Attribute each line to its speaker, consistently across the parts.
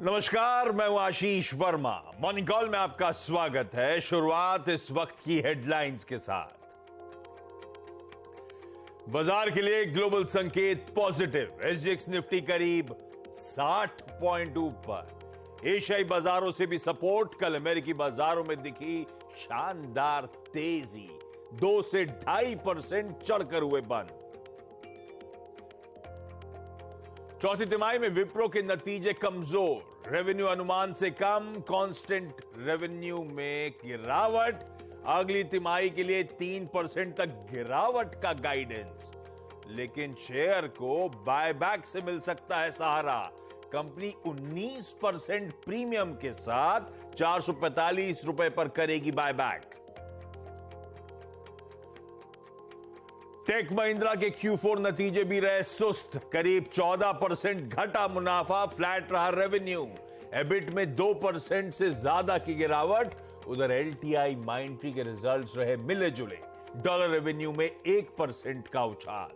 Speaker 1: नमस्कार, मैं हूं आशीष वर्मा। मॉर्निंग कॉल में आपका स्वागत है। शुरुआत इस वक्त की हेडलाइंस के साथ। बाजार के लिए ग्लोबल संकेत पॉजिटिव। एसजीएक्स निफ्टी करीब 60 पॉइंट ऊपर। एशियाई बाजारों से भी सपोर्ट। कल अमेरिकी बाजारों में दिखी शानदार तेजी, 2 से 2.5% चढ़कर हुए बंद। चौथी तिमाही में विप्रो के नतीजे कमजोर। रेवेन्यू अनुमान से कम। कांस्टेंट रेवेन्यू में गिरावट। अगली तिमाही के लिए 3% तक गिरावट का गाइडेंस। लेकिन शेयर को बायबैक से मिल सकता है सहारा। कंपनी 19% प्रीमियम के साथ 445 रुपए पर करेगी बायबैक। टेक महिंद्रा के Q4 नतीजे भी रहे सुस्त। करीब 14% घटा मुनाफा, फ्लैट रहा रेवेन्यू। एबिट में 2% से ज्यादा की गिरावट। उधर एलटीआई माइंट्री के रिजल्ट्स रहे मिले जुले। डॉलर रेवेन्यू में 1% का उछाल।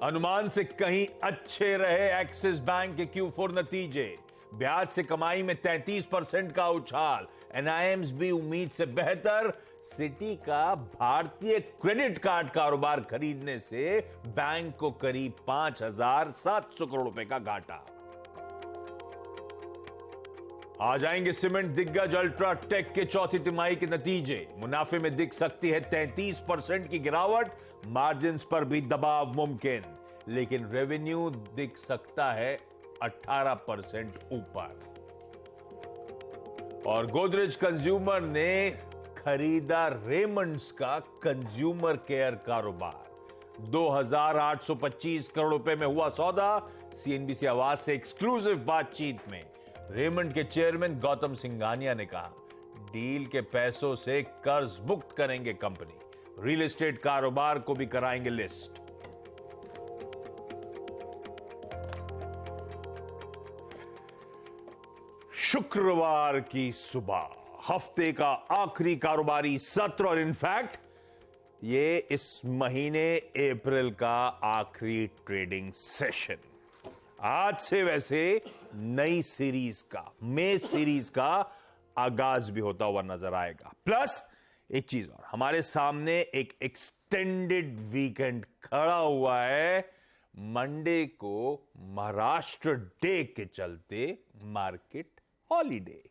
Speaker 1: अनुमान से कहीं अच्छे रहे एक्सिस बैंक के Q4 नतीजे। ब्याज से कमाई में 33% का उछाल। एनआईएम्स भी उम्मीद से बेहतर। सिटी का भारतीय क्रेडिट कार्ड कारोबार खरीदने से बैंक को करीब 5,700 करोड़ रुपए का घाटा। आ जाएंगे सीमेंट दिग्गज अल्ट्राटेक के चौथी तिमाही के नतीजे। मुनाफे में दिख सकती है 33% की गिरावट। मार्जिन्स पर भी दबाव मुमकिन, लेकिन रेवेन्यू दिख सकता है 18% ऊपर। और गोदरेज कंज्यूमर ने खरीदा रेमंड्स का कंज्यूमर केयर कारोबार। 2,825 करोड़ रुपए में हुआ सौदा। सीएनबीसी आवाज से एक्सक्लूसिव बातचीत में रेमंड के चेयरमैन गौतम सिंघानिया ने कहा, डील के पैसों से कर्ज मुक्त करेंगे कंपनी। रियल एस्टेट कारोबार को भी कराएंगे लिस्ट। शुक्रवार की सुबह हफ्ते का आखिरी कारोबारी सत्र और इनफैक्ट ये इस महीने अप्रैल का आखिरी ट्रेडिंग सेशन। आज से वैसे नई सीरीज का, मे सीरीज का आगाज भी होता हुआ नजर आएगा। प्लस एक चीज और, हमारे सामने एक एक्सटेंडेड वीकेंड खड़ा हुआ है। मंडे को महाराष्ट्र डे के चलते मार्केट हॉलीडे।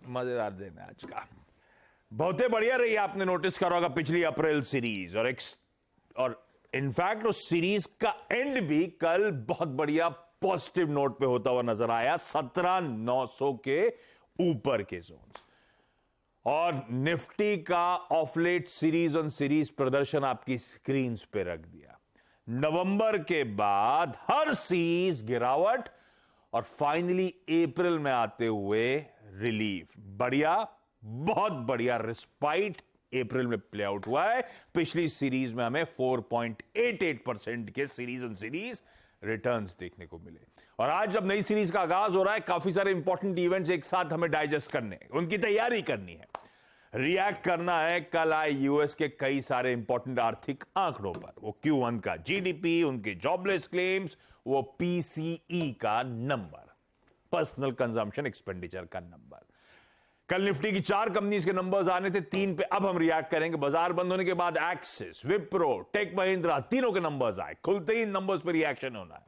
Speaker 1: मजेदार दिन है आज का। बहुत बढ़िया रही। आपने नोटिस करा होगा पिछली अप्रैल सीरीज और इनफैक्ट उस सीरीज का एंड भी कल बहुत बढ़िया पॉजिटिव नोट पे होता हुआ नजर आया। 17,900 के ऊपर के जोन। और निफ्टी का ऑफलेट सीरीज ऑन सीरीज प्रदर्शन आपकी स्क्रीन पे रख दिया। नवंबर के बाद हर सीरीज गिरावट और फाइनली अप्रैल में आते हुए रिलीफ। बढ़िया, बहुत बढ़िया रिस्पाइट अप्रैल में प्ले आउट हुआ है। पिछली सीरीज में हमें 4.88% के सीरीज ऑन सीरीज रिटर्न्स देखने को मिले। और आज जब नई सीरीज का आगाज हो रहा है, काफी सारे इंपॉर्टेंट इवेंट्स एक साथ हमें डाइजेस्ट करने, उनकी तैयारी करनी है, रिएक्ट करना है। कल आए यूएस के कई सारे इंपॉर्टेंट आर्थिक आंकड़ों पर। वो Q1 का जीडीपी, उनके जॉबलेस क्लेम्स, वो पीसीई का नंबर, पर्सनल कंजम्पशन एक्सपेंडिचर का नंबर। कल निफ्टी की 4 कंपनीज के नंबर्स आने थे, 3 पे अब हम रिएक्ट करेंगे। बाजार बंद होने के बाद एक्सिस, विप्रो, टेक महिंद्रा, तीनों के नंबर्स आए। खुलते ही इन नंबर्स पर रिएक्शन होना है।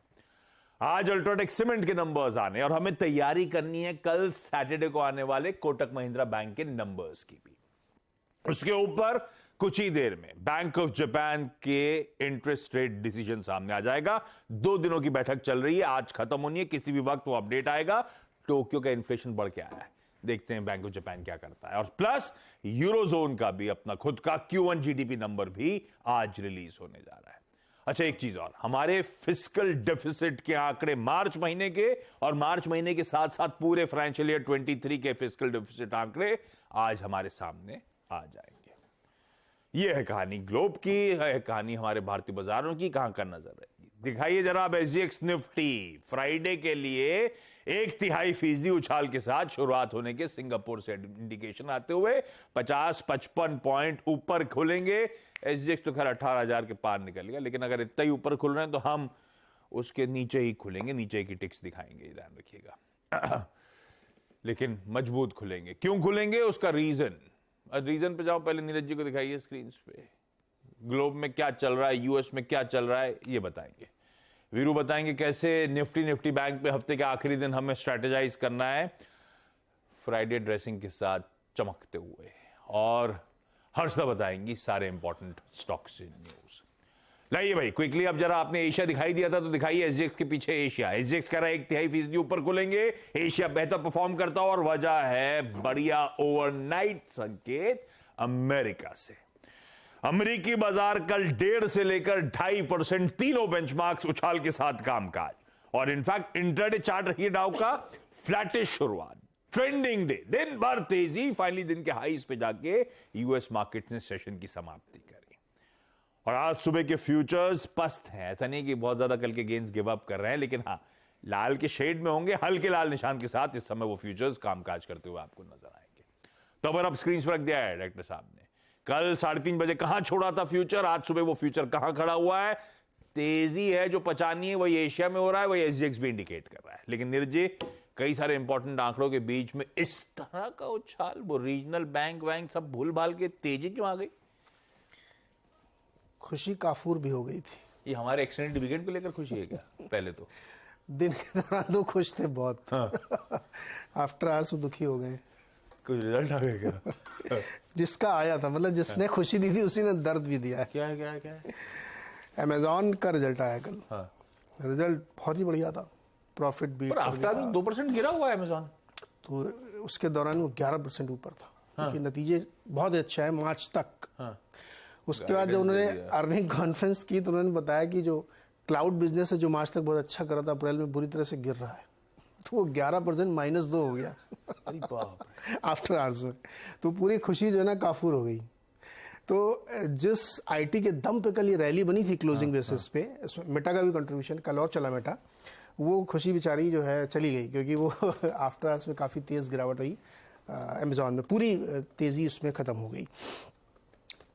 Speaker 1: आज अल्ट्राटेक सीमेंट के नंबर्स आने और हमें तैयारी करनी है कल सैटरडे को आने वाले कोटक महिंद्रा बैंक के नंबर्स की भी। उसके ऊपर कुछ ही देर में बैंक ऑफ जापान के इंटरेस्ट रेट डिसीजन सामने आ जाएगा। 2 दिनों की बैठक चल रही है, आज खत्म होनी है। किसी भी वक्त वो अपडेट आएगा। टोक्यो का इन्फ्लेशन बढ़ के आया है, देखते हैं बैंक ऑफ जापान क्या करता है। और प्लस यूरोजोन का भी अपना खुद का Q1 जीडीपी नंबर भी आज रिलीज होने जा रहा है। अच्छा, एक चीज और, हमारे फिस्कल डेफिसिट के आंकड़े मार्च महीने के और मार्च महीने के साथ साथ पूरे फाइनेंशियल ईयर 23 के फिस्कल डेफिसिट आंकड़े आज हमारे सामने आ जाएंगे। यह है कहानी ग्लोब की, है कहानी हमारे भारतीय बाजारों की। कहां का नजर रहेगी, दिखाइए जरा। अब एसजीएक्स निफ्टी फ्राइडे के लिए 1/3% उछाल के साथ शुरुआत होने के सिंगापुर से इंडिकेशन आते हुए 50-55 पॉइंट ऊपर खुलेंगे। एसजीएक्स तो खैर 18,000 के पार निकल गया, लेकिन अगर इतना ही ऊपर खुल रहे हैं तो हम उसके नीचे ही खुलेंगे, नीचे की टिक्स दिखाएंगे, ध्यान रखिएगा। लेकिन मजबूत खुलेंगे। क्यों खुलेंगे, उसका रीजन पे जाओ, पहले नीरज जी को दिखाइए स्क्रीन पे। ग्लोब में क्या चल रहा है, यूएस में क्या चल रहा है, ये बताएंगे। वीरू बताएंगे कैसे निफ्टी बैंक पे हफ्ते के आखिरी दिन हमें स्ट्रेटेजाइज करना है फ्राइडे ड्रेसिंग के साथ चमकते हुए। और हर्षदा बताएंगी सारे इंपॉर्टेंट स्टॉक्स न्यूज। लाइए भाई क्विकली, अब जरा आपने एशिया दिखाई दिया था तो दिखाइए एसजीएक्स के पीछे एशिया। एसजीएक्स कह रहा है 1/3% ऊपर खुलेंगे, एशिया बेहतर परफॉर्म करता और वजह है बढ़िया ओवरनाइट संकेत अमेरिका से। अमेरिकी बाजार कल 1.5 से लेकर 2.5% तीनों बेंचमार्क्स उछाल के साथ कामकाज। और इनफैक्ट इंट्राडे चार्ट रही डाउ का फ्लैटिश शुरुआत, ट्रेंडिंग डे, दिन भर तेजी, फाइनली दिन के हाईज पे जाके यूएस मार्केट ने सेशन की समाप्ति करी। और आज सुबह के फ्यूचर्स पस्त हैं। ऐसा नहीं कि बहुत ज्यादा कल के गेन्स गिव अप कर रहे हैं, लेकिन हाँ लाल के शेड में होंगे, हल्के लाल निशान के साथ इस समय वो फ्यूचर्स कामकाज करते हुए आपको नजर आएंगे। तो अब स्क्रीन पर रख दिया है डायरेक्टर साहब ने। कल 3:30 बजे कहां छोड़ा था फ्यूचर, आज सुबह वो फ्यूचर कहां खड़ा हुआ है। तेजी है जो पचानी है वही एशिया में हो रहा है, वही एसजीएक्स भी इंडिकेट कर रहा है। लेकिन नीरज जी, कई सारे इंपॉर्टेंट आंकड़ों के बीच में इस तरह का उछाल, वो रीजनल बैंक सब भूल भाल के तेजी क्यों आ गई?
Speaker 2: खुशी काफूर भी हो गई थी।
Speaker 1: ये हमारे एक्सीडेंट डिविडेंड को लेकर खुशी है क्या? पहले तो
Speaker 2: दिन के दौरान तो खुश थे बहुत, हाँ। आफ्टर आवर्स दुखी हो गए।
Speaker 1: कुछ रिजल्ट आ गया क्या?
Speaker 2: जिसका आया था, मतलब जिसने खुशी दी थी उसी ने दर्द भी दिया है।
Speaker 1: क्या है?
Speaker 2: अमेजॉन का रिजल्ट आया कल।
Speaker 1: हाँ।
Speaker 2: रिजल्ट बहुत ही बढ़िया था, प्रॉफिट भी।
Speaker 1: पर आफ्टर 2% गिरा हुआ है अमेजॉन,
Speaker 2: तो उसके दौरान वो 11% ऊपर था। हाँ। क्योंकि नतीजे बहुत अच्छा है मार्च तक। हाँ। उसके बाद जब उन्होंने अर्निंग कॉन्फ्रेंस की तो उन्होंने बताया कि जो क्लाउड बिजनेस है जो मार्च तक बहुत अच्छा कर रहा था, अप्रैल में बुरी तरह से गिर रहा है। तो वो 11% -2 हो गया आफ्टर आवर्स में। तो पूरी खुशी जो है ना काफूर हो गई। तो जिस आईटी के दम पे कल ये रैली बनी थी क्लोजिंग बेसिस पे, इसमें मेटा का भी कंट्रीब्यूशन, कल और चला मेटा, वो खुशी बेचारी जो है चली गई, क्योंकि वो आफ्टर आवर्स में काफ़ी तेज़ गिरावट हुई अमेजॉन में, पूरी तेज़ी उसमें ख़त्म हो गई।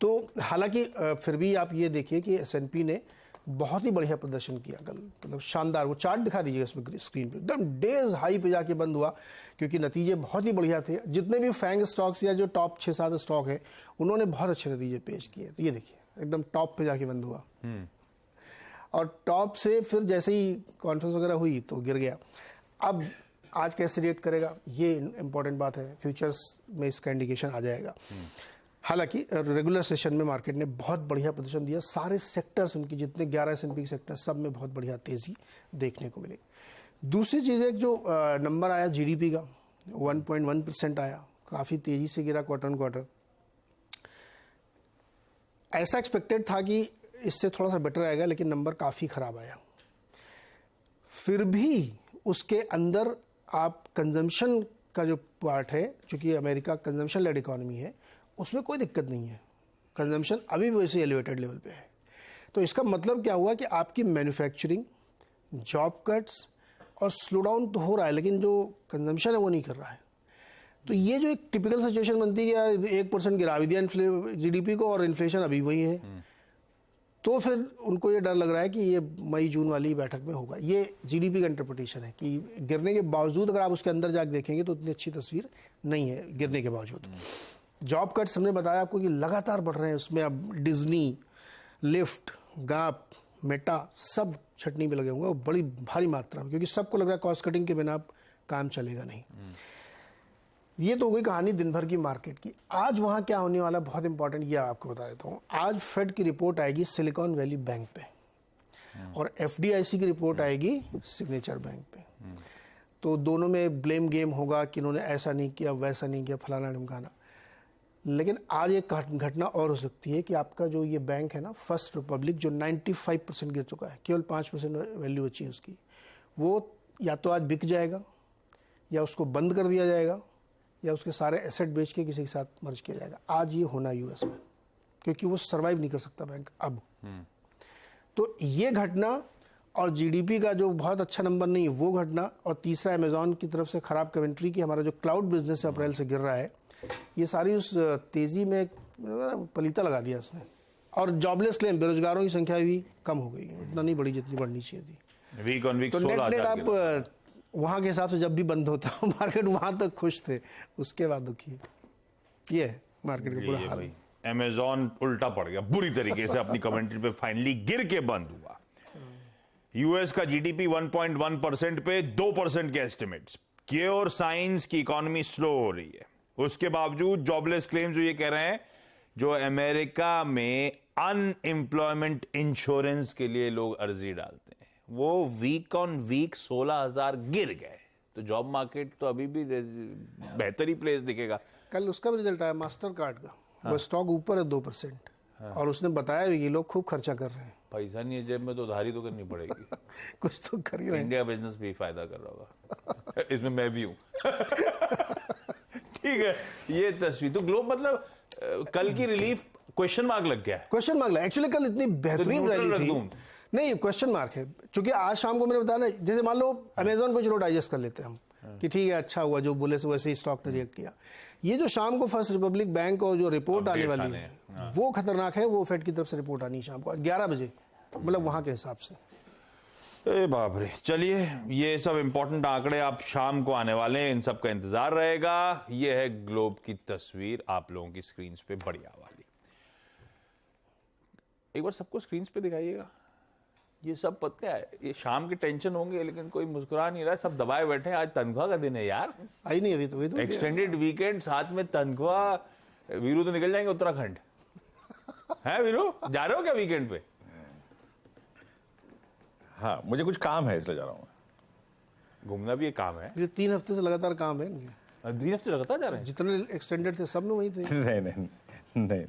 Speaker 2: तो हालांकि फिर भी आप ये देखिए कि एसएनपी ने बहुत ही बढ़िया प्रदर्शन किया कल, मतलब शानदार। वो चार्ट दिखा दीजिएगा इसमें स्क्रीन पे, एकदम डेज हाई पे जाके बंद हुआ, क्योंकि नतीजे बहुत ही बढ़िया थे। जितने भी फैंग स्टॉक्स या जो टॉप 6-7 स्टॉक है उन्होंने बहुत अच्छे नतीजे पेश किए। तो ये देखिए एकदम टॉप पे जाके बंद हुआ, और टॉप से फिर जैसे ही कॉन्फ्रेंस वगैरह हुई तो गिर गया। अब आज कैसे रिएक्ट करेगा, ये इंपॉर्टेंट बात है, फ्यूचर्स में इसका इंडिकेशन आ जाएगा। हालांकि रेगुलर सेशन में मार्केट ने बहुत बढ़िया प्रदर्शन दिया, सारे सेक्टर्स उनकी जितने 11 एसएनपी के सेक्टर सब में बहुत बढ़िया तेजी देखने को मिली। दूसरी चीज़ है जो नंबर आया जीडीपी का 1.1% आया, काफ़ी तेजी से गिरा क्वार्टर ऑन क्वार्टर। ऐसा एक्सपेक्टेड था कि इससे थोड़ा सा बेटर आएगा, लेकिन नंबर काफ़ी ख़राब आया। फिर भी उसके अंदर आप कंजम्पशन का जो पार्ट है, चूँकि अमेरिका कंजम्पशन लेड इकोनॉमी है, उसमें कोई दिक्कत नहीं है, कंजम्पशन अभी भी वैसे एलिवेटेड लेवल पे है। तो इसका मतलब क्या हुआ कि आपकी मैन्युफैक्चरिंग, जॉब कट्स और स्लो डाउन तो हो रहा है, लेकिन जो कंजम्पशन है वो नहीं कर रहा है। तो ये जो एक टिपिकल सिचुएशन बनती है कि 1% गिरा भी दिया जीडीपी को और इन्फ्लेशन अभी वही है, तो फिर उनको ये डर लग रहा है कि ये मई जून वाली बैठक में होगा। ये जीडीपी का इंटरप्रिटेशन है कि गिरने के बावजूद अगर आप उसके अंदर जाकर देखेंगे तो उतनी अच्छी तस्वीर नहीं है गिरने के बावजूद। जॉब कट्स हमने बताया आपको कि लगातार बढ़ रहे हैं, उसमें अब डिज्नी, लिफ्ट, गाप, मेटा सब छटनी पे लगे हुए हैं, बड़ी भारी मात्रा में, क्योंकि सबको लग रहा है कॉस्ट कटिंग के बिना काम चलेगा नहीं। ये तो हो गई कहानी दिन भर की मार्केट की। आज वहाँ क्या होने वाला बहुत इंपॉर्टेंट, ये आपको बता देता हूँ। आज फेड की रिपोर्ट आएगी सिलिकॉन वैली बैंक पे, और एफडीआईसी की रिपोर्ट आएगी सिग्नेचर बैंक पे। तो दोनों में ब्लेम गेम होगा कि इन्होंने ऐसा नहीं किया, वैसा नहीं किया, फलाना ढिमकाना। लेकिन आज एक घटना और हो सकती है कि आपका जो ये बैंक है ना, फर्स्ट रिपब्लिक, जो 95% गिर चुका है, केवल 5% वैल्यू बची है उसकी, वो या तो आज बिक जाएगा, या उसको बंद कर दिया जाएगा, या उसके सारे एसेट बेच के किसी के साथ मर्ज किया जाएगा। आज ये होना यूएस में, क्योंकि वो सर्वाइव नहीं कर सकता बैंक अब। तो ये घटना, और जीडीपी का जो बहुत अच्छा नंबर नहीं है वो घटना, और तीसरा अमेजॉन की तरफ से खराब कमेंट्री कि हमारा जो क्लाउड बिजनेस है अप्रैल से गिर रहा है, ये सारी उस तेजी में पलीता लगा दिया उसने। और जॉबलेस क्लेम, बेरोजगारों की संख्या भी कम हो गई, उतना नहीं बढ़ी जितनी बढ़नी चाहिए थी।
Speaker 1: वीक ऑन वीक
Speaker 2: तो नेट
Speaker 1: 16,000
Speaker 2: आप वहां के हिसाब से जब भी बंद होता है मार्केट वहां तक खुश थे, उसके बाद दुखी। ये है मार्केट का पूरा हाल।
Speaker 1: अमेजॉन उल्टा पड़ गया बुरी तरीके से अपनी कमेंट्री पे, फाइनली गिर के बंद हुआ। यूएस का जीडीपी 1.1% पे 2% के एस्टिमेट्स, क्योर साइंस की इकोनॉमी स्लो हो रही है। उसके बावजूद जॉबलेस क्लेम जो ये कह रहे हैं, जो अमेरिका में अनएम्प्लॉयमेंट इंश्योरेंस के लिए लोग अर्जी डालते हैं, वो वीक ऑन वीक 16,000 गिर गए। तो जॉब मार्केट तो अभी भी बेहतर ही प्लेस दिखेगा।
Speaker 2: कल उसका भी रिजल्ट आया मास्टर कार्ड का, वो स्टॉक ऊपर है 2%, और उसने बताया भी कि लोग खूब खर्चा कर रहे हैं।
Speaker 1: पैसा नहीं है जेब में तो उधारी तो करनी पड़ेगी।
Speaker 2: कुछ तो कर ही रहे हैं।
Speaker 1: इंडिया बिजनेस भी फायदा कर रहा होगा। इसमें मैं भी हूं। ठीक है, ये तस्वीर तो ग्लोब मतलब कल की रिलीफ क्वेश्चन मार्क लग गया है।
Speaker 2: क्वेश्चन मार्क लगा, एक्चुअली कल इतनी बेहतरीन
Speaker 1: neutral
Speaker 2: रैली
Speaker 1: रख
Speaker 2: थी।
Speaker 1: दूं?
Speaker 2: नहीं, क्वेश्चन मार्क है, क्योंकि आज शाम को मैंने बताया ना, जैसे मान लो अमेजोन को चलो डाइजेस्ट कर लेते हैं हम कि ठीक है अच्छा हुआ, जो बोले से वैसे ही स्टॉक ने रिएक्ट किया। ये जो शाम को फर्स्ट रिपब्लिक बैंक और जो रिपोर्ट आने वाली है वो खतरनाक है। वो फेड की तरफ से रिपोर्ट आनी शाम को 11 बजे, मतलब वहां के हिसाब से।
Speaker 1: ए बाप रे, चलिए ये सब इंपॉर्टेंट आंकड़े आप शाम को आने वाले हैं, इन सब का इंतजार रहेगा। ये है ग्लोब की तस्वीर आप लोगों की स्क्रीन पे, बढ़िया वाली। एक बार सबको स्क्रीन पे दिखाइएगा। ये सब पता है, ये शाम के टेंशन होंगे लेकिन कोई मुस्कुरा नहीं रहा है, सब दबाए बैठे हैं। आज तनख्वाह का दिन है यार,
Speaker 2: आई नहीं अभी तो
Speaker 1: एक्सटेंडेड वीकेंड, साथ में तनख्वाह। वीरू तो निकल जाएंगे उत्तराखंड। है वीरू, जा रहे हो क्या वीकेंड पे?
Speaker 3: हाँ, मुझे कुछ काम है इसलिए जा रहा हूँ।
Speaker 1: घूमना भी एक काम है।
Speaker 2: ये 3 हफ्ते से लगातार काम है इनके।
Speaker 1: 3 हफ्ते लगातार जा रहे हैं?
Speaker 2: जितने एक्सटेंडेड थे सब में वही थे।
Speaker 3: नहीं नहीं नहीं,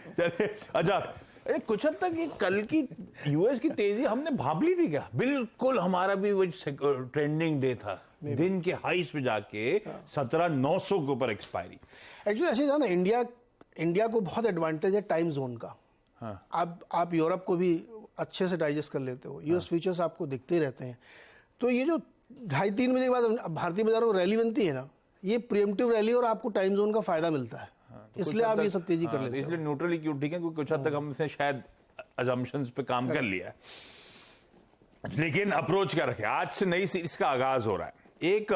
Speaker 1: चलिए अच्छा, अरे कुछ हद तक ये कल की यूएस की तेजी हमने भाप ली थी क्या? बिल्कुल हमारा भी वो ट्रेंडिंग डे था, दिन के हाईस पे जाके 17,900 के ऊपर एक्सपायरी।
Speaker 2: एक्चुअली ऐसे जाना, इंडिया को बहुत एडवांटेज है टाइम जोन का। आप यूरोप को भी अच्छे से डाइजेस्ट कर लेते हो, यूएस फ्यूचर्स आपको दिखते ही रहते हैं। तो ये जो 2:30-3 बजे के बाद भारतीय बाजारों में रैली बनती है ना, ये प्रीएम्प्टिव रैली और आपको टाइम जोन का फायदा मिलता है, इसलिए आप ये सब तेजी कर लेते हो।
Speaker 1: इसलिए न्यूट्रली क्यों ठीक है, क्योंकि कुछ हद तक हमने शायद अजम्पशंस पे काम कर लिया है। लेकिन अप्रोच क्या रखे, आज से नई सीरीज का आगाज हो रहा है। एक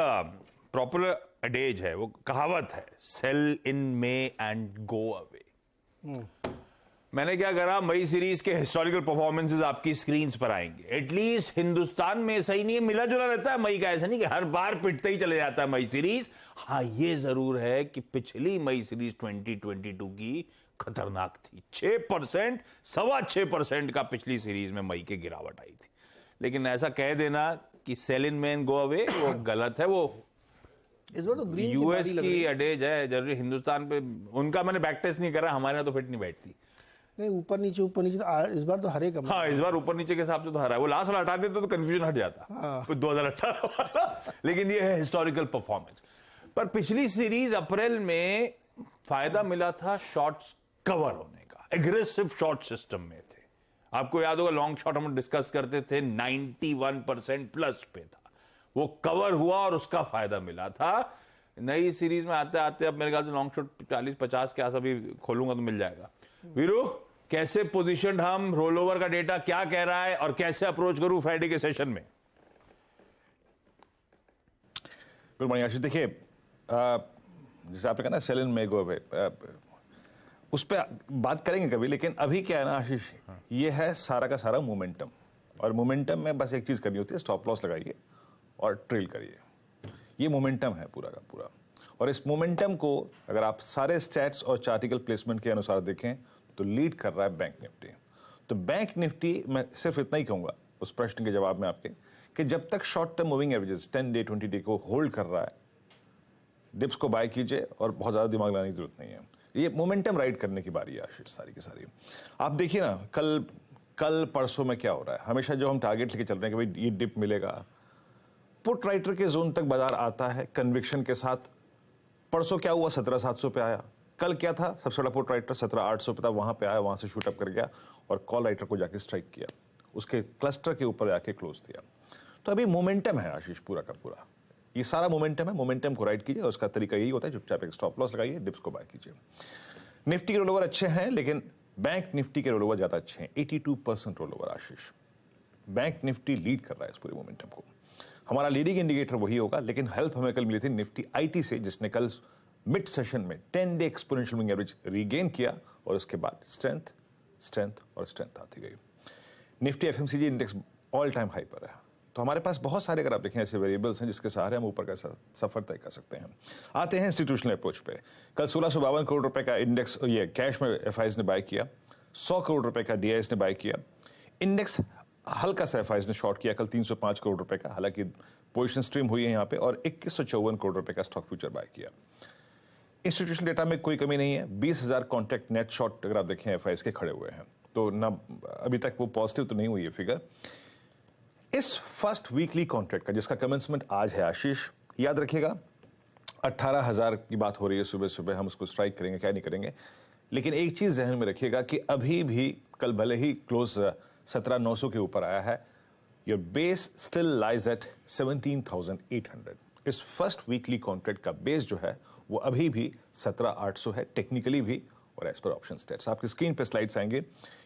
Speaker 1: प्रॉपर अडेज है, वो कहावत है, sell in May and go away. मैंने क्या करा, मई सीरीज के हिस्टोरिकल परफॉर्मेंसेस आपकी स्क्रीन्स पर आएंगे। एटलीस्ट हिंदुस्तान में सही नहीं है, मिला जुला रहता है मई का, ऐसा नहीं कि हर बार पिटते ही चले जाता है मई सीरीज। हाँ ये जरूर है कि पिछली मई सीरीज 2022 की खतरनाक थी। 6%, 6.25% का पिछली सीरीज में मई के गिरावट आई थी। लेकिन ऐसा कह देना कि sell in man go away, वो गलत है। वो
Speaker 2: इस बार तो ग्रीन
Speaker 1: यूएस की अडेज है, जरूरी हिंदुस्तान पे उनका मैंने बैक टेस्ट नहीं करा, हमारे यहाँ तो फिट नहीं बैठती।
Speaker 2: नहीं, ऊपर नीचे इस बार तो हरे का।
Speaker 1: हाँ, इस बार ऊपर नीचे के हिसाब से तो हरा है। वो लास्ट वाला हटा देते तो कंफ्यूजन हट जाता, 2018 वाला। लेकिन ये है हिस्टोरिकल परफॉर्मेंस। पर पिछली सीरीज अप्रैल में फायदा मिला था शॉर्ट्स कवर होने का, एग्रेसिव शॉर्ट सिस्टम में थे। आपको याद होगा लॉन्ग शॉर्ट हम डिस्कस करते थे, 91% प्लस पे था, वो कवर हुआ और उसका फायदा मिला था। नई सीरीज में आते आते अब मेरे ख्याल से लॉन्ग शॉर्ट 40-50 के आसपास भी खोलूंगा तो मिल जाएगा। वीरू, कैसे पोजीशन हम, रोल ओवर का डेटा क्या कह रहा है और कैसे अप्रोच करूं फ्राइडे के सेशन में?
Speaker 3: गुड मॉर्निंग आशीष। देखिए, जैसे आपने कहा ना cell in may go away, उस पर बात करेंगे कभी, लेकिन अभी क्या है ना आशीष, ये है सारा का सारा मोमेंटम। और मोमेंटम में बस एक चीज करनी होती है, स्टॉप लॉस लगाइए और ट्रेल करिए। ये मोमेंटम है पूरा का पूरा। और इस मोमेंटम को अगर आप सारे स्टैट्स और चार्टिकल प्लेसमेंट के अनुसार देखें तो लीड कर रहा है बैंक निफ्टी। तो बैंक निफ्टी, मैं सिर्फ इतना ही कहूंगा उस प्रश्न के जवाब में आपके, कि जब तक short term moving averages 10 day 20 day को होल्ड कर रहा है, डिप्स को बाय कीजिए और बहुत ज्यादा दिमाग लगाने की जरूरत नहीं है। ये मोमेंटम राइड करने की बारी है आशीष, सारी की सारी। आप देखिए ना, कल परसों में क्या हो रहा है। हमेशा जो हम टारगेट लेके चल रहे हैं कि भाई ये डिप मिलेगा, पुट राइटर के जोन तक बाजार आता है कन्विक्शन के साथ। परसों क्या हुआ, 17,700 पे आया। कल क्या था, सबसे बड़ा पुट राइटर 17,800 पे था, वहां पे आया, वहां से शूट अप कर गया और कॉल राइटर को जाके स्ट्राइक किया, उसके क्लस्टर के ऊपर जाके क्लोज दिया। तो अभी मोमेंटम है आशीष पूरा का पूरा, ये सारा मोमेंटम है। मोमेंटम को राइड कीजिए, उसका तरीका यही होता है, चुपचाप एक स्टॉप लॉस लगाइए, डिप्स को बाय कीजिए। निफ्टी के रोल ओवर अच्छे हैं, लेकिन बैंक निफ्टी के रोल ओवर ज्यादा अच्छे हैं। 82% रोल ओवर आशीष, बैंक निफ्टी लीड कर रहा है इस पूरे मोमेंटम को। हमारा लीडिंग इंडिकेटर वही होगा, लेकिन हेल्प हमें कल मिली थी निफ्टी आईटी से, जिसने कल मिड सेशन में 10 day exponential moving average regain किया और उसके बाद स्ट्रेंथ स्ट्रेंथ और स्ट्रेंथ आती गई। Nifty FMCG index all time high पर है। तो हमारे पास बहुत सारे, अगर आप देखें, ऐसे वेरिएबल्स हैं जिसके सहारे हम ऊपर का सफर तय कर सकते हैं। आते हैं इंस्टीट्यूशनल अप्रोच पे। कल 1652 करोड़ रुपए का इंडेक्स ये कैश में एफआईज ने बाय किया, 100 करोड़ रुपए का डीआईएस ने बाय किया। इंडेक्स हल्का सा एफआईज ने शॉर्ट किया कल 305 करोड़ रुपए का, हालांकि पोजीशन स्ट्रीम हुई है यहाँ पे, और 2154 करोड़ रुपए का स्टॉक फ्यूचर बाय किया। इंस्टीट्यूशनल डेटा में कोई कमी नहीं है। 20,000 कॉन्ट्रैक्ट नेट शॉर्ट अगर आप देखें एफआईज के खड़े हुए हैं, तो ना अभी तक वो पॉजिटिव तो नहीं हुई है फिगर। इस फर्स्ट वीकली कॉन्ट्रैक्ट का जिसका कमेंसमेंट आज है, आशीष याद रखिएगा 18,000 की बात हो रही है सुबह सुबह, हम उसको स्ट्राइक करेंगे क्या नहीं करेंगे, लेकिन एक चीज जहन में रखिएगा कि अभी भी कल भले ही क्लोज 17,900 के ऊपर आया है, your base still lies at 17,800। इस फर्स्ट वीकली कॉन्ट्रैक्ट का बेस जो है वो अभी भी 17,800 है टेक्निकली भी, और एज पर ऑप्शन स्टेट्स आपकी स्क्रीन पे स्लाइड्स आएंगे।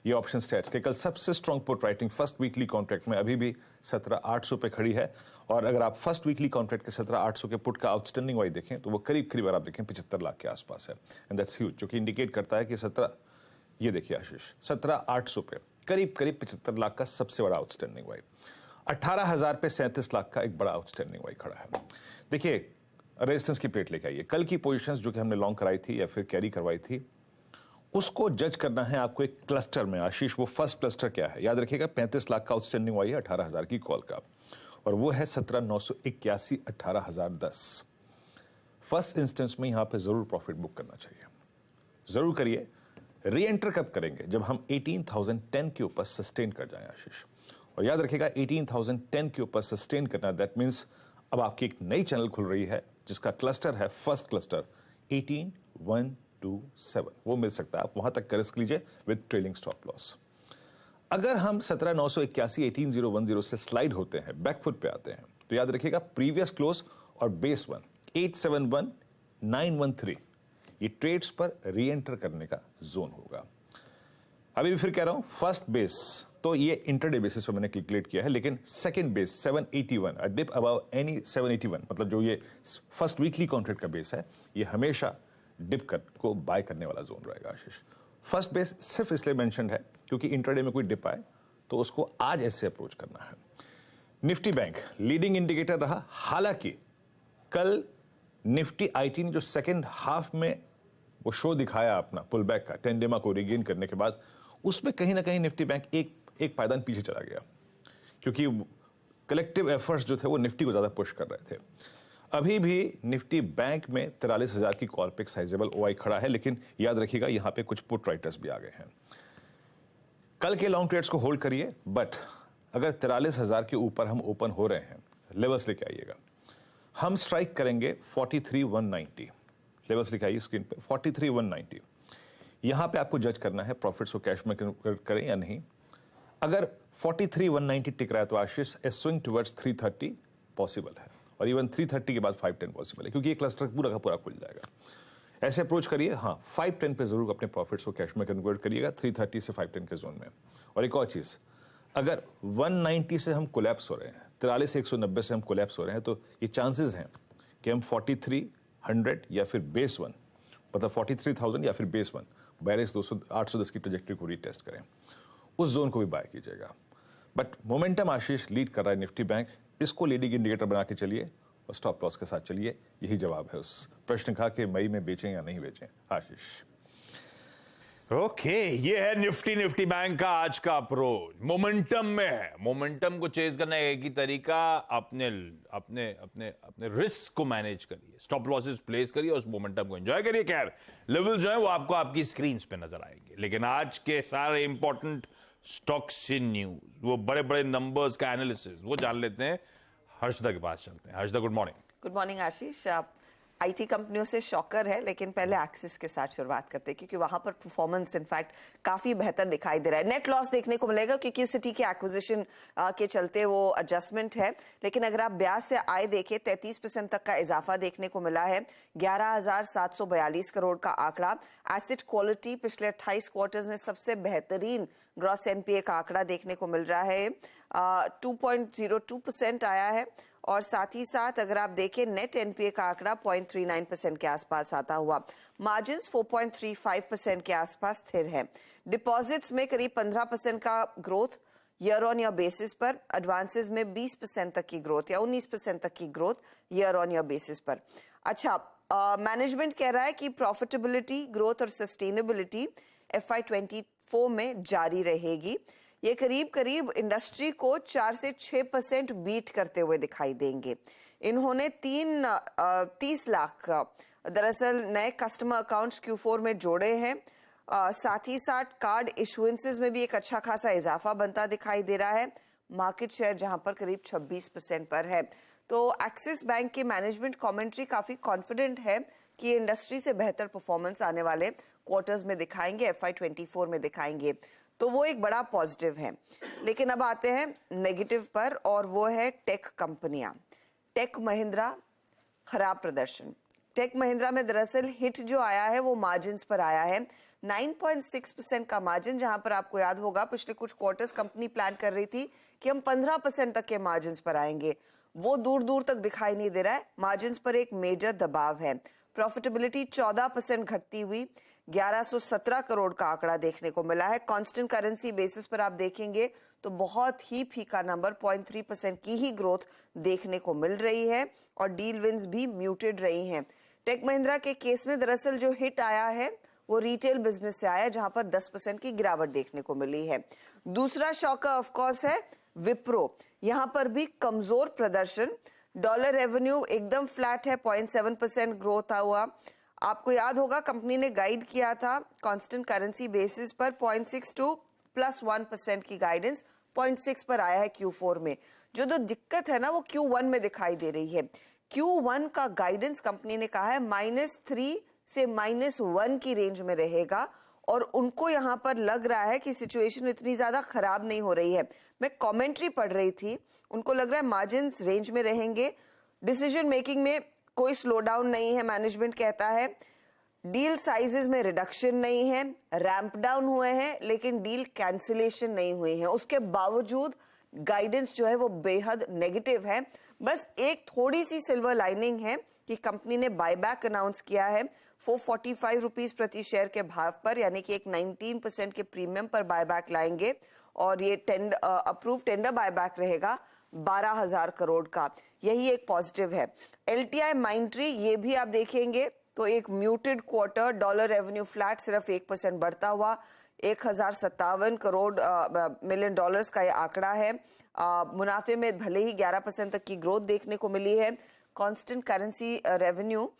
Speaker 3: ये ऑप्शन स्टेट्स के कल सबसे strong put writing first weekly contract में अभी भी 17,800 पे खड़ी है, और अगर आप फर्स्ट वीकली कॉन्ट्रैक्ट के 17,800 के पुट का आउटस्टैंडिंग वाइज देखें तो वो करीब करीब अगर आप देखें 75 लाख के आसपास है, एंड दैट्स ह्यूज, जो कि इंडिकेट करता है कि 17, ये देखिए आशीष 17,800 पे करीब करीब 75 लाख का सबसे बड़ा आउटस्टैंडिंग वाइज, 18,000 पे 37 लाख का एक बड़ा आउटस्टैंडिंग वाइज खड़ा है। देखिए रेजिस्टेंस की प्लेट लेके आइए। कल की पोजीशंस जो कि हमने लॉन्ग कराई थी या फिर कैरी करवाई थी, उसको जज करना है आपको एक क्लस्टर में। आशीष वो फर्स्ट क्लस्टर क्या है, याद रखिएगा 35 लाख का आउटस्टैंडिंग हुआ है 18,000 की कॉल का, और वो है 17,981 18,010। फर्स्ट इंस्टेंस में यहां पे जरूर प्रॉफिट बुक करना चाहिए, जरूर करिए। री एंटर कब करेंगे, जब हम 18,010 के ऊपर सस्टेन कर जाएं आशीष, और याद रखिएगा 18,010 के ऊपर सस्टेन करना, दैट मीन्स अब आपकी एक नई चैनल खुल रही है जिसका क्लस्टर है फर्स्ट क्लस्टर 18,127, वो मिल सकता है, आप वहां तक का रिस्क लीजिए विद ट्रेलिंग स्टॉप लॉस। अगर हम 17,981 18,010 से स्लाइड होते हैं, बैकफुट पे आते हैं, तो याद रखिएगा प्रीवियस क्लोज और बेस 1 871,913 ये ट्रेड्स पर री एंटर करने का जोन होगा। अभी भी फिर कह रहा हूं फर्स्ट बेस तो ये इंटरडे बेसिस पर मैंने कैलकुलेट किया है, लेकिन सेकंड बेस 781 अ डिप अबव एनी 781, मतलब जो ये फर्स्ट वीकली कॉन्ट्रैक्ट का बेस है, ये हमेशा डिप को बाय करने वाला जोन रहेगा आशीष। फर्स्ट बेस सिर्फ इसलिए मेंशन्ड है क्योंकि इंटरडे में कोई डिप आए तो उसको आज ऐसे अप्रोच करना है। निफ्टी बैंक लीडिंग इंडिकेटर रहा, हालांकि कल निफ्टी आईटी ने जो सेकेंड हाफ में वो शो दिखाया अपना पुल बैक का, टेंडेमा को रिगेन करने के बाद, उसमें कहीं ना कहीं निफ्टी बैंक एक पायदान पीछे चला गया, क्योंकि कलेक्टिव एफर्ट्स जो थे वो निफ्टी को ज्यादा पुश कर रहे थे। अभी भी निफ्टी बैंक में 43,000 की कॉल पे एक साइजेबल ओआई खड़ा है, लेकिन याद रखिएगा यहां पे कुछ पुट राइटर्स भी आ गए हैं। कल के लॉन्ग ट्रेड्स को होल्ड करिए, बट अगर 43,000 के ऊपर हम ओपन हो रहे हैं, लेवल्स लेके आइएगा। हम स्ट्राइक करेंगे 43,190, लेवल्स लिखे आइए स्क्रीन पे 43,190। यहां पे आपको जज करना है प्रॉफिट्स को कैश में कन्वर्ट करें या नहीं। अगर 43,190 टिक रहा है तो आशीष ए स्विंग टुवर्ड्स 330 पॉसिबल है, और इवन 330 के बाद 510 पॉसिबल है, क्योंकि ये क्लस्टर पूरा का पूरा खुल जाएगा। ऐसे अप्रोच करिए। हाँ, 510 पे जरूर अपने प्रॉफिट्स को कैश में कन्वर्ट करिएगा, 330 से 510 के जोन में। और एक और चीज, अगर 190 से हम कोलैप्स हो रहे हैं, 43 से 190 से हम कोलैप्स हो रहे हैं, तो ये चांसेस हैं कि हम 4300 या फिर बेस 1, मतलब 43,000 या फिर बेस 1 बैरिस 810 की ट्रेजेक्टरी को रीटेस्ट करें, उस जोन को भी बाय कीजिएगा। बट मोमेंटम आशीष लीड कर रहा है निफ्टी बैंक, इसको लीडिंग इंडिकेटर बना के चलिए और स्टॉप लॉस के साथ चलिए। यही जवाब है उस प्रश्न का कि मई में बेचें या नहीं बेचें आशीष।
Speaker 1: ओके, ये है निफ्टी बैंक का आज का अप्रोच। मोमेंटम में है, मोमेंटम को चेज करने का एक ही तरीका, अपने अपने अपने अपने रिस्क को मैनेज करिए, स्टॉप लॉसेस प्लेस करिए, उस मोमेंटम को एंजॉय करिए। खैर, लेवल जो है वो आपको आपकी स्क्रीन पे नजर आएंगे, लेकिन आज के सारे इंपॉर्टेंट स्टॉक्स इन न्यूज, वो बड़े बड़े नंबर्स का एनालिसिस, वो जान लेते हैं। हर्षदा के पास चलते हैं। Harshada, good morning.
Speaker 4: Good morning Ashish. IT कंपनियों से शॉकर है, लेकिन पहले एक्सिस के साथ शुरुआत करते हैं क्योंकि वहां पर परफॉर्मेंस इनफैक्ट काफी बेहतर दिखाई दे रहा है। नेट लॉस देखने को मिलेगा क्योंकि सिटी के एक्विजिशन के चलते वो एडजस्टमेंट है, लेकिन अगर आप ब्याज से आय देखें 33% तक का इजाफा देखने को मिला है, 11,742 करोड़ का आंकड़ा। एसेट क्वालिटी पिछले 28 क्वार्टर्स में सबसे बेहतरीन ग्रॉस एनपीए का आंकड़ा देखने को मिल रहा है, 2.02% आया है। और साथ ही साथ अगर आप देखें नेट एनपीए का आंकड़ा 0.39% के आसपास आता हुआ, मार्जिन्स 4.35% के आसपास स्थिर है। डिपॉजिट्स में करीब 15% का growth year on year basis पर, एडवांसेस में 20% तक की ग्रोथ या 19% तक की growth year on year basis पर। अच्छा, मैनेजमेंट कह रहा है कि प्रॉफिटेबिलिटी, ग्रोथ और सस्टेनेबिलिटी FY24 में जारी रहेगी। ये करीब करीब इंडस्ट्री को 4 से 6% बीट करते हुए दिखाई देंगे। इन्होंने 30 लाख दरअसल नए कस्टमर अकाउंट्स Q4 में जोड़े हैं। साथ ही साथ कार्ड इशुएंसेस में भी एक अच्छा खासा इजाफा बनता दिखाई दे रहा है। मार्केट शेयर जहां पर करीब 26% पर है। तो एक्सिस बैंक की मैनेजमेंट कमेंट्री काफी कॉन्फिडेंट है कि इंडस्ट्री से बेहतर परफॉर्मेंस आने वाले क्वार्टर्स में दिखाएंगे, FY24 में दिखाएंगे, तो वो एक बड़ा पॉजिटिव है। लेकिन अब आते हैं नेगेटिव पर, और वो है टेक कंपनियां। टेक महिंद्रा खराब प्रदर्शन। टेक महिंद्रा में दरअसल हिट जो आया है वो मार्जिन्स पर आया है, 9.6% का मार्जिन, जहां पर आपको याद होगा पिछले कुछ क्वार्टर्स कंपनी प्लान कर रही थी कि हम 15% तक के मार्जिन्स पर आएंगे। वो दूर दूर तक दिखाई नहीं दे रहा है। मार्जिन्स पर एक मेजर दबाव है। प्रॉफिटेबिलिटी 14% घटती हुई 1117 करोड़ का आंकड़ा देखने को मिला है। कांस्टेंट करेंसी बेसिस पर आप देखेंगे तो बहुत ही फीका नंबर, 0.3% की ही ग्रोथ देखने को मिल रही है, और डील विंस भी म्यूटेड रही हैं। टेक महिंद्रा के केस में दरअसल जो हिट आया है वो रिटेल बिजनेस से आया, जहां पर 10% की गिरावट देखने को मिली है। दूसरा शॉकर ऑफ कोर्स है विप्रो। यहां पर भी कमजोर प्रदर्शन। डॉलर रेवेन्यू एकदम फ्लैट है, 0.7% ग्रोथ हुआ। आपको याद होगा कंपनी ने गाइड किया था कांस्टेंट करेंसी बेसिस पर 0.6 टू +1% की गाइडेंस, 0.6 पर आया है Q4 में। जो दिक्कत है ना वो Q1 में दिखाई दे रही है। Q1 का गाइडेंस कंपनी ने कहा है -3 से -1 की रेंज में रहेगा, और उनको यहां पर लग रहा है कि सिचुएशन इतनी ज्यादा खराब नहीं हो रही है। मैं कमेंट्री पढ़ रही थी, उनको लग रहा है मार्जिन्स रेंज में रहेंगे, डिसीजन मेकिंग में कोई स्लो डाउन नहीं है, मैनेजमेंट कहता है। डील साइजेस में रिडक्शन नहीं है, रैंप डाउन हुए हैं लेकिन डील कैंसिलेशन नहीं हुई है। उसके बावजूद गाइडेंस जो है वो बेहद नेगेटिव है। बस एक थोड़ी सी सिल्वर लाइनिंग है कि कंपनी ने बायबैक अनाउंस किया है 445 रुपीज प्रति शेयर के भाव पर, यानी कि एक 19% के प्रीमियम पर बायबैक लाएंगे, और ये अप्रूव टेंडर बायबैक रहेगा 12,000 करोड़ का। यही एक पॉजिटिव है। LTI माइंट्री, ये भी आप देखेंगे तो एक muted quarter, dollar revenue flat, सिर्फ 1% बढ़ता हुआ, 1057 करोड़ मिलियन डॉलर्स का ये आंकड़ा है। मुनाफे में भले ही 11% तक की ग्रोथ देखने को मिली है। कांस्टेंट करेंसी रेवेन्यू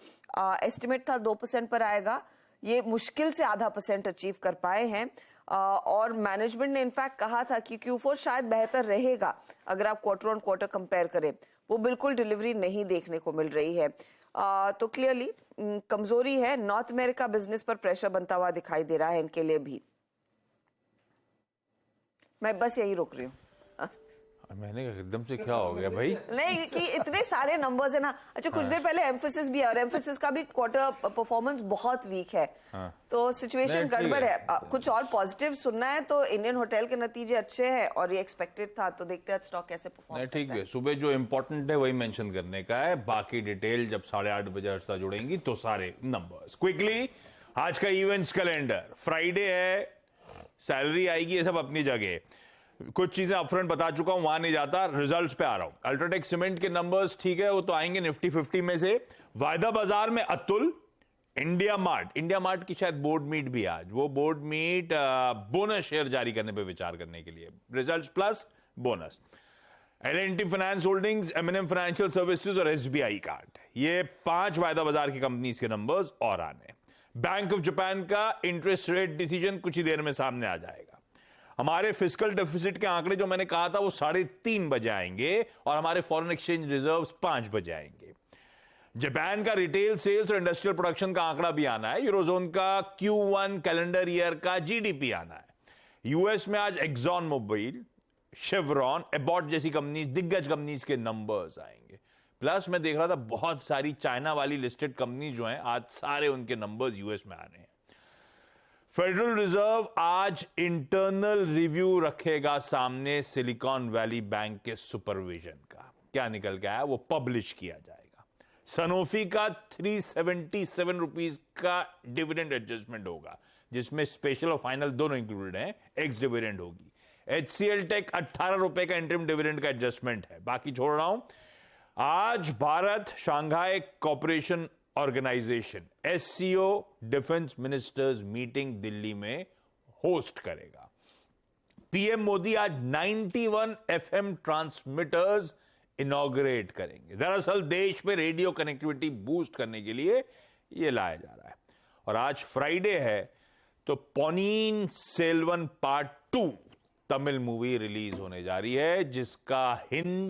Speaker 4: एस्टिमेट था 2% पर आएगा, ये मुश्किल से 0.5% अचीव कर पाए हैं। और मैनेजमेंट ने इनफैक्ट कहा था कि Q4 शायद बेहतर रहेगा अगर आप क्वार्टर ऑन क्वार्टर कंपेयर करें, वो बिल्कुल डिलीवरी नहीं देखने को मिल रही है। तो क्लियरली कमजोरी है। नॉर्थ अमेरिका बिजनेस पर प्रेशर बनता हुआ दिखाई दे रहा है इनके लिए भी। मैं बस यही रोक रही हूँ।
Speaker 1: मैंने कहा एकदम से क्या हो गया भाई?
Speaker 4: नहीं कि इतने सारे नंबर्स है ना। अच्छा, कुछ देर पहले एम्फेसिस भी है, और एम्फेसिस का भी क्वार्टर परफॉर्मेंस बहुत वीक है। तो सिचुएशन गड़बड़ है। कुछ और पॉजिटिव सुनना है तो इंडियन होटल के नतीजे अच्छे हैं और ये एक्सपेक्टेड था, तो देखते हैं स्टॉक कैसे परफॉर्म।
Speaker 1: ठीक है, सुबह जो इंपॉर्टेंट है वही मेंशन करने का है, बाकी डिटेल जब 8:30 बजे अर्षा जुड़ेंगी तो सारे नंबर्स। क्विकली आज का इवेंट्स कैलेंडर, फ्राइडे है, सैलरी आएगी, ये सब अपनी जगह। कुछ चीजें अपफ्रंट बता चुका हूं, वहां नहीं जाता, रिजल्ट्स पे आ रहा हूं। अल्ट्राटेक सीमेंट के नंबर्स ठीक है, वो तो आएंगे निफ्टी 50 में से। वायदा बाजार में अतुल, इंडिया मार्ट की शायद बोर्ड मीट भी आज, वो बोर्ड मीट बोनस शेयर जारी करने पे विचार करने के लिए, results plus bonus. L&T finance holdings, M&M financial services और SBI कार्ड, ये 5 वायदा बाजार की कंपनीज के नंबर्स और आने। बैंक ऑफ जापान का इंटरेस्ट रेट डिसीजन कुछ ही देर में सामने आ जाएगा। हमारे फिस्कल डेफिसिट के आंकड़े जो मैंने कहा था वो 3:30 बजे आएंगे, और हमारे फॉरेन एक्सचेंज रिजर्व्स 5 बजे आएंगे। जापान का रिटेल सेल्स और इंडस्ट्रियल प्रोडक्शन का आंकड़ा भी आना है। यूरोजोन का Q1 कैलेंडर ईयर का जीडीपी आना है। यूएस में आज एक्सॉन मोबिल, शेवरॉन, एबॉट जैसी कंपनीज, दिग्गज कंपनीज के नंबर्स आएंगे। प्लस मैं देख रहा था बहुत सारी चाइना वाली लिस्टेड कंपनी जो हैं, आज सारे उनके नंबर्स यूएस में आ रहे हैं। फेडरल रिजर्व आज इंटरनल रिव्यू रखेगा सामने सिलिकॉन वैली बैंक के सुपरविजन का। क्या निकल के आया वो पब्लिश किया जाएगा। सनोफी का 377 रुपीज का डिविडेंड एडजस्टमेंट होगा, जिसमें स्पेशल और फाइनल दोनों इंक्लूडेड हैं। एक्स डिविडेंड होगी। HCL टेक 18 रुपए का इंटरिम डिविडेंड का एडजस्टमेंट है। बाकी छोड़ रहा हूं। आज Bharat Shanghai Cooperation Organisation SCO defence ministers meeting Delhi में होस्ट करेगा। पीएम मोदी आज 91 FM ट्रांसमिटर्स इनॉग्रेट करेंगे। दरअसल देश में रेडियो कनेक्टिविटी बूस्ट करने के लिए यह लाया जा रहा है। और आज फ्राइडे है तो Ponniyin Selvan part 2 Tamil movie release होने जा रही है, जिसका हिंदी